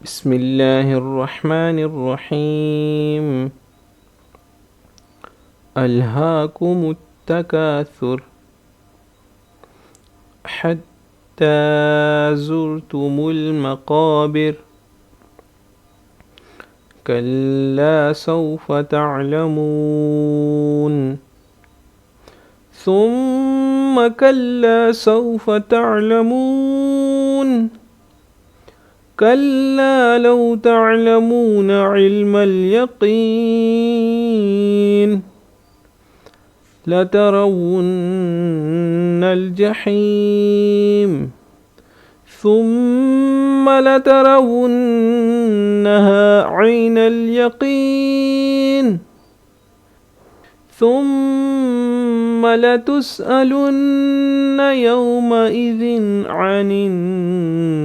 بسم الله الرحمن الرحيم. ألهاكم التكاثر حتى زرتم المقابر كلا سوف تعلمون ثم كلا سوف تعلمون كلا لو تعلمون علم اليقين لترون الجحيم ثم لترونها عين اليقين ثم لتسألن يومئذ عن النعيم.